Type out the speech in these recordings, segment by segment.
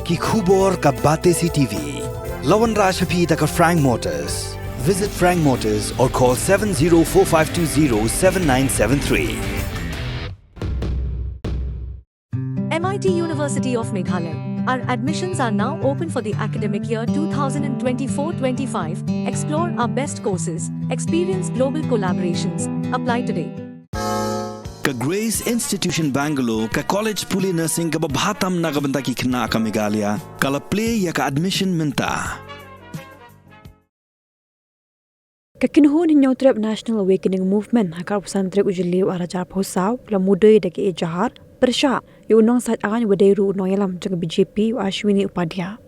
ki khubor ka bate CTV. Lawan Rashaphi taka Frank Motors. Visit Frank Motors or call 7045207973. MIT University of Meghalaya. Our admissions are now open for the academic year 2024-25. Explore our best courses. Experience global collaborations. Apply today. Ka Grace Institution Bangalore ka College Puli Nursing ka babhatam na kabanta ki khna ka Meghalaya kala play ya ka admission minta. Kakinuhun hinyaw trip National Awakening Movement hakar pusantrip ujiliw arajar posaw la mudoy dagi ejahar persya yunong sat angan waderu unong yalam jang BJP Ashwini Upadhyaya.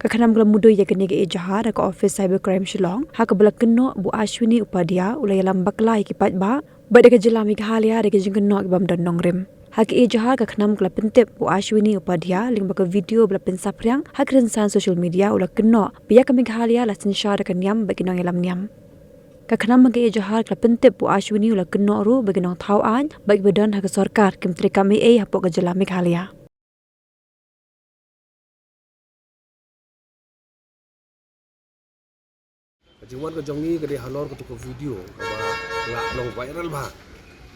Kakhanam kala mudoy ya kini ge ejahar ka Office Cybercrime Shillong hak balakno bu Ashwini Upadhyaya ulayalam baklai kipat ba badaka jila Meghalaya dagi jingno ibam dan nongrim. Hak ejahar kakhanam kala pentip bu Ashwini Upadhyaya ling baka video bala pensapriang hak rensan social media ulakno biya ka Meghalaya la sinshar ka niam bagi nong yalam niam. Kakhanam mag ejahar kala pentip bu Ashwini ulakno ru bagi nong thawan bagi badan hak sarkar kimtri kami hapok ka jila Meghalaya. Jingwan ka jongi ka di halor ka tuko video ka ba la long viral ba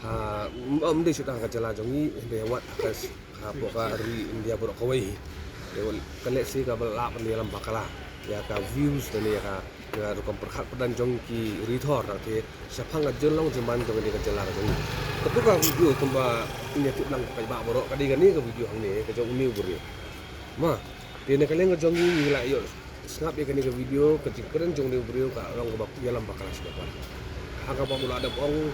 ha de sudah ka jala jongi de wat ka po ka ri India bro kawai de kale si ka la pan dalam bakala ya ka views dan ya ka kom perhat dan jongki rithor te sapang jelong jeman jongi ka jala jongi tu ka video kamba ini tu lang ka ba bro ka di gani ka video hang ni ka jong ni bro ma de ne kaleng ka jongi la yo snap ya kini ke video kecikeren jong ni brio ka orang ke dalam bakal sedapat. Hangga pa mula ada bong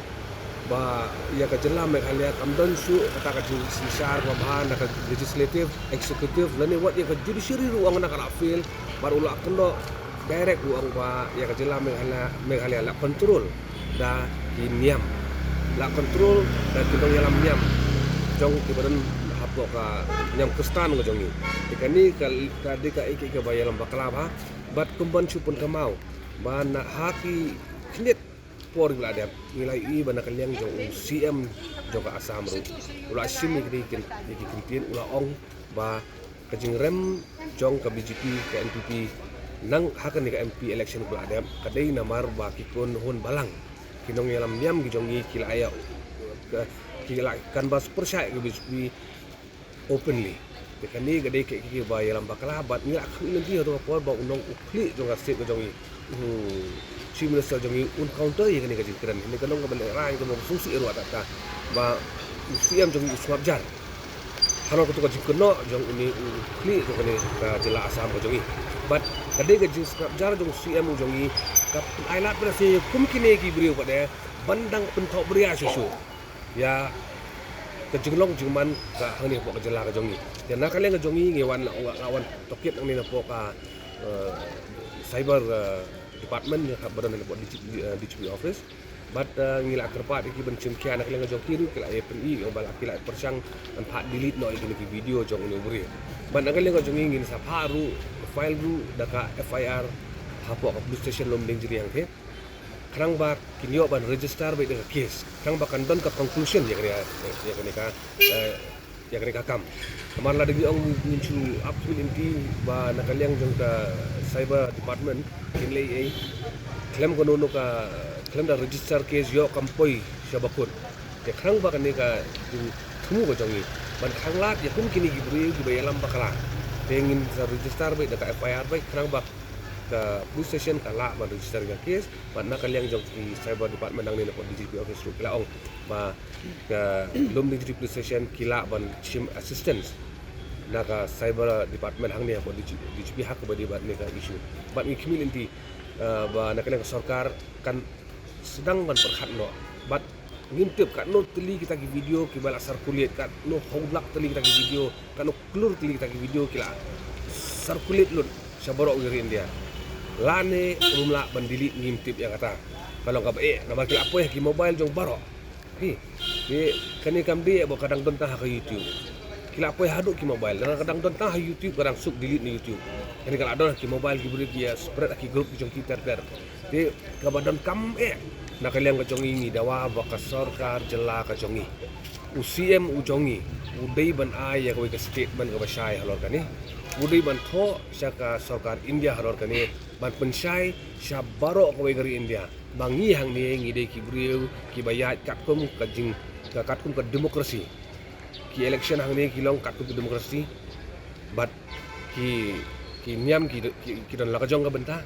ba ya ka jela Meghalaya kamdan su kata ka sisar ba bahan ka legislative executive lani wat ya ka judiciary ruang na ka feel baru la kendo direct ruang ba ya ka jela Meghalaya la control da niam la control da kidong yalam niam jong ibaran haplo ka nyam kestan ko jongi ikani ka de ka iki ka bayalam bakla ba bat kumban supun kamau ba na haki kinit por gila ada nilai i bana kalyang jong CM jong ka asam ru ula sim ni kin tin ula ong ba kajing rem jong ka BJP ka NPP nang hakan ni ka MP election gila ada kadai namar ba kikon hon balang kinong yalam niam gi jongi kila aya kila kan bas persya ke BJP openly dekani gade ke ba yalam bakala bat ni ak nanti to por ba unong ukli jong state ko jongi chief minister jongi un counter ye kani gaji kran ni kanong ka bale rai ko mo susi ero atata ba CM jongi swab jar hano ko to gaji kono jong uni ukli to kani ka jela asam ko jongi bat gade gaji swab jar jong CM jongi ka ailat berase kum kini ki brio pada bandang pentok beria susu ya kejunglong juman ka hang ni po ka jela ka jongi dan nak kaleng ka jongi ngewan lawan tokit ang ni na po ka cyber department ka badan ni po DCP office but ngila kerpat iki ben chimkia nak kaleng ka jongi ru kila API ang balak kila persang an phat delete no iki ni video jong ni buri ban nak kaleng ka jongi ngin sa paru file ru daka FIR hapo ka police station lomding jiri ang ke kerang bak kinyo ban register by the case kerang bakan don ka conclusion ya kani ka kam kamar la dagi ong ninchu up to inti ba nakalyang jong ka cyber department kinlay ay claim ko no ka claim da register case yo kampoi syabakun ya kerang bakan ni ka tumu ko jongi ban kerang lat ya kum kini gibri gibayalam bakala pengin sa register by the FIR by kerang bak ka police station kala ba register ka case ba nakalyang jong ki cyber department nang ni na po DCP office ru kila ong ba ka lum DCP police station kila ban team assistance na ka cyber department hang ni po DCP hak ba di ba ni ka issue ba ni community ba nakalyang sarkar kan sedang ban perkhat no but ngintip kat no teli kita ki video ki bala circulate kat no howlak teli kita ki video kat no klur teli kita ki video kila circulate lun saborok giri India lane rumla bandili ngintip yang kata kalau ka nama kila apa ki mobile jong baro kani kam dia bo kadang don tah ka YouTube kila apa haduk ki mobile kadang don tah YouTube kadang suk delete ni YouTube kani kala don ki mobile ki beri dia spread ki group jong Twitter de ka badan kam nak kalian ka jongi dawa ba ka sarkar jela ka jongi UCM ujongi udai ban ai ya kau ke statement ke basai halor kan ni udai ban tho syaka sarkar India halor kan ni ban pensai syabaro kau gari India bangi hang ni ngide ki briu ki bayat katkum ka jing ka katkum ka demokrasi ki election hang ni ki long katkum ka demokrasi bat ki niam ki dan lakajong ka benta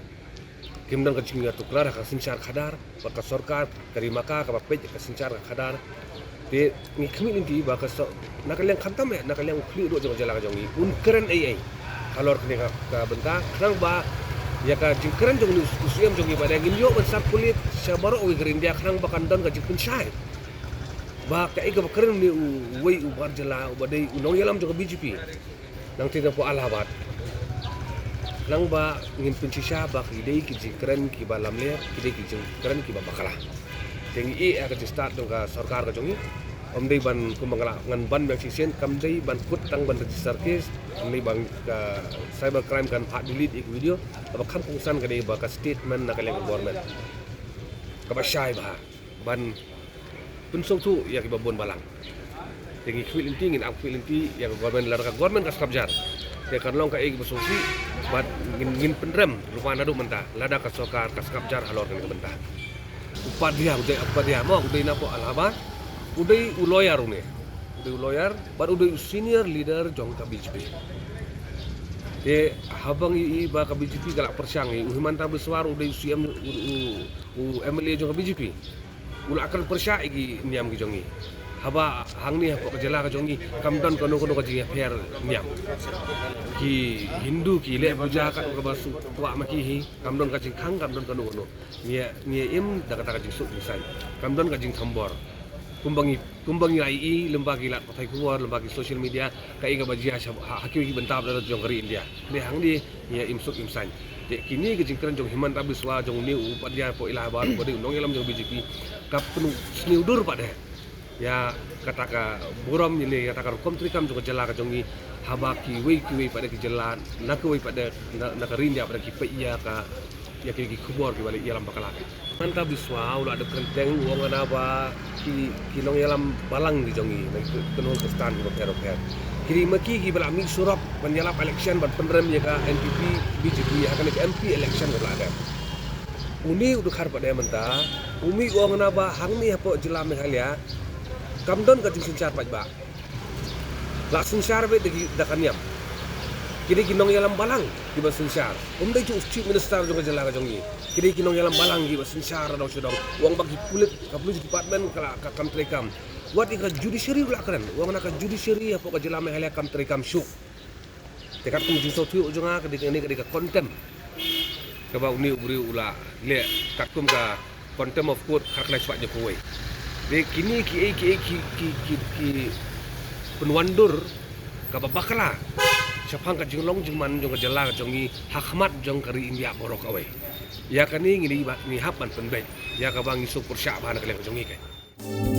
kim dan ka jing tuklar ka sinchar khadar ka sarkar kari maka ka pej ka sinchar khadar te ni kami nanti baka so nakaliang khantam ya nakaliang kli do jong jala jong ni un keren ai kalor kini ka benta nang ba ya ka jing keren jong ni usiam jong ni pada ngin yo besar kulit sabaro oi gerin dia nang bakan don ka jing pensai ba ka ega keren ni wei u bar jala u badai unong yalam jong BJP nang tina po Allahabad nang ba ngin pensisa ba ki dei ki jing keren ki balam le ki dei ki jing keren ki ba bakala tengi akan start dong ka sarkar ka jongi dei ban kumbangala ngan ban bang sisen kam dei ban kut tang ban register case dei bang ka cyber crime kan pak delete ik video apa kan pungsan ka dei ba ka statement nak leng government ka ba syai ba ban pensong tu ya ki babon balang tengi kwil inti ngin ap kwil inti ya government lar ka government ka skabjar ya kan long ka ek besosi bat ngin pendrem rupa nadu menta lada ka sarkar ka skabjar halor kan ka benta upadhyaya mo udai napo Allahabad udai lawyer but udai senior leader jong ka BJP te habang i ba ka BJP galak persyang i himanta beswar udai CM MLA jong ka BJP ula akan persya igi niam ki jongi haba hang ni hapo kajala ka jongi kamdan kono ka jinga fair niam ki Hindu ki le puja ka basu tua maki hi kamdon ka jing khang kamdon kono nia im da kata ka jing su misai kamdon ka jing thambor kumbangi ai lembagi lat patai kuar lembagi social media ka inga bajia hakiki bentab da jong gari India le hang ni nia im su imsan de kini ke jing kran jong himan tabiswa jong ni upadya po Allahabad bodi nong elam jong BJP ka penu sniudur pada ya kata ka buram ni kata ka kontri kam jong jala ka jongi habaki wei pada ki jalan nak wei pada nak rindia pada ki ya ka ya ki kubor ki balik yalam bakala manta biswa ulah ada krenteng wong ana ba ki nong yalam balang di jongi kenul kestan ko pero kiri maki ki bala mi surap menyalap election ban pendrem ya ka NPP BJP akan ke MP election ko ada uni udah khar pada menta umi wong ana ba hang ni hapo jelam halia kamdon ka jing sinchar pajba la sinchar be dagi dakaniam kini kinong yalam balang di ba sinchar dai ju chief minister jong jala ka jongi kini kinong yalam balang di ba sinchar daw sudong wong bagi kulit ka police department ka country kam wat ka judiciary ula keren wong na ka judiciary apa ka jala me halia country kam syuk tekat pung jing so tu jonga ka dikani ka contempt ka ba uni ubri ula le katkum ka contempt of court khakla pak Jokowi de kini ki penwandur ka babakala siapang ka jinglong jingman jong jala jongi hakmat jong kari India borok away ya kani ngini ni hapan penbai ya ka bang isu persya ban ka le jongi kai